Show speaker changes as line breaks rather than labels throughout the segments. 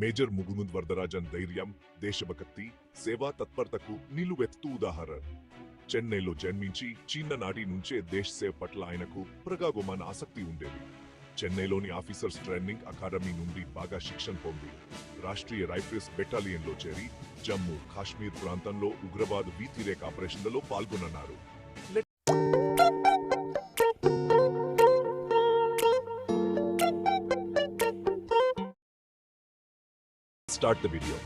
Major ముగుంద్ Varadarajan ధైర్యం, దేశభక్తి, సేవా తత్పరతకు నిలువెత్తు ఉదాహరణ. చెన్నైలో జన్మించి చిన్ననాటి నుంచే దేశ సేవ పట్ల ఆయనకు ప్రగాఢమైన ఆసక్తి ఉండేది. చెన్నైలోని ఆఫీసర్స్ ట్రైనింగ్ అకాడమీ నుండి బాగా శిక్షణ పొంది రాష్ట్రీయ రైఫిల్స్ బెటాలియన్లో చేరి జమ్మూ కాశ్మీర్ ప్రాంతంలో ఉగ్రవాద వ్యతిరేక ఆపరేషన్లలో పాల్గొన్నారు. Start the video.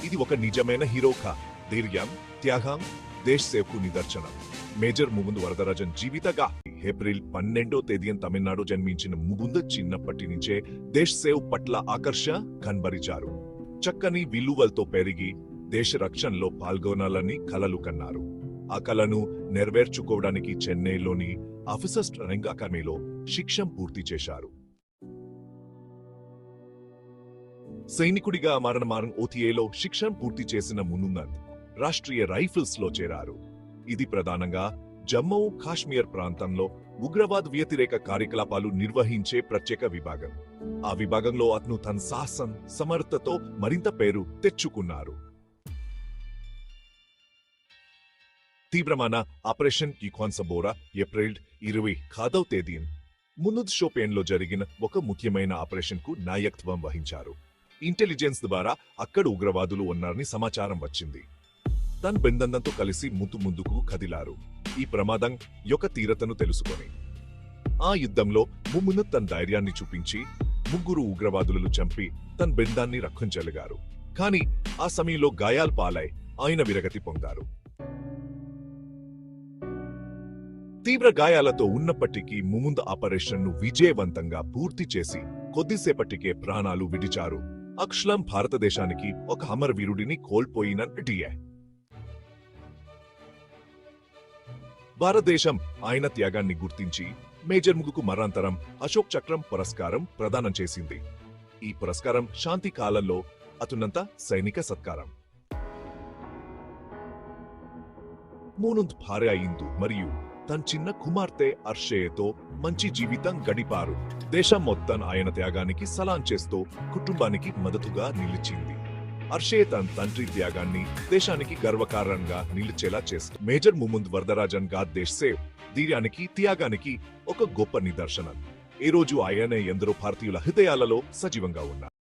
ఇది ఒక నిజమైన హీరో కథ. ధైర్యం, త్యాగం, దేశ సేవకు నిదర్శనం. మేజర్ ముకుంద్ వరదరాజన్ జీవితగా ఏప్రిల్ 12వ తేదీన తమిళనాడు జన్మించిన ముకుంద్ చిన్నప్పటి నుంచే దేశ సేవ పట్ల ఆకర్షణ కనబరిచారు. చక్కని విలువలతో పెరిగి దేశ రక్షణలో పాల్గొనాలని కలలు కన్నారు. ఆ కలను నెరవేర్చుకోవడానికి చెన్నైలోని ఆఫీసర్స్ ట్రైనింగ్ అకాడమీలో శిక్షణ పూర్తి చేశారు. సైనికుడిగా మారణమారం OTA లో శిక్షణ పూర్తి చేసిన ముకుంద్ రాష్ట్రీయ రైఫిల్స్ లో చేరారు. ఇది ప్రధానంగా జమ్మూ కాశ్మీర్ ప్రాంతంలో ఉగ్రవాద వ్యతిరేక కార్యకలాపాలు నిర్వహించే ప్రత్యేక విభాగం. ఆ విభాగంలో అతను తన సాహసం, సమర్థతతో మరింత పేరు తెచ్చుకున్నారు. తీవ్రమైన ఆపరేషన్ ఇఖాన్సబోరా ఏప్రిల్ 21వ తేదీన ముకుంద్ షోపియన్లో జరిగిన ఒక ముఖ్యమైన ఆపరేషన్ కు నాయకత్వం వహించారు. ఇంటెలిజెన్స్ ద్వారా అక్కడ ఉగ్రవాదులు ఉన్నారని సమాచారం వచ్చింది. తన బృందంతో కలిసి ముందుకు కదిలారు. ఈ ప్రమాదం యొక్క తీవ్రతను తెలుసుకొని ఆ యుద్ధంలో ముకుంద్ తన ధైర్యాన్ని చూపించి 3 ఉగ్రవాదులను చంపి తన బృందాన్ని రక్షించగలిగారు. కానీ ఆ సమయంలో గాయాల పాలై ఆయన విరగతి పొందారు. తీవ్ర గాయాలతో ఉన్నప్పటికీ ముకుంద్ ఆపరేషన్ ను విజయవంతంగా పూర్తి చేసి కొద్దిసేపటికే ప్రాణాలు విడిచారు. అక్షరం భారతదేశానికి ఒక అమరవీరుడిని కోల్పోయినట్టే. భారతదేశం ఆయన త్యాగాన్ని గుర్తించి మేజర్ ముకుంద్కు మరణానంతరం అశోక్ చక్రం పురస్కారం ప్రదానం చేసింది. ఈ పురస్కారం శాంతి కాలంలో అత్యున్నత సైనిక సత్కారం. ముకుంద్ భార్య ఇందు మరియు తన చిన్న కుమార్తె అర్షేయతో మంచి జీవితం గడిపారు. దేశం మొత్తం ఆయన త్యాగానికి సలాం చేస్తూ కుటుంబానికి మద్దతుగా నిలిచింది. అర్షే తన తండ్రి త్యాగాన్ని దేశానికి గర్వకారణంగా నిలిచేలా చేస్తూ మేజర్ ముకుంద్ వరదరాజన్ గా దేశ సేవ, ధైర్యానికి, త్యాగానికి ఒక గొప్ప నిదర్శనం. ఈ రోజు ఆయన ఎందరో భారతీయుల హృదయాలలో సజీవంగా ఉన్నారు.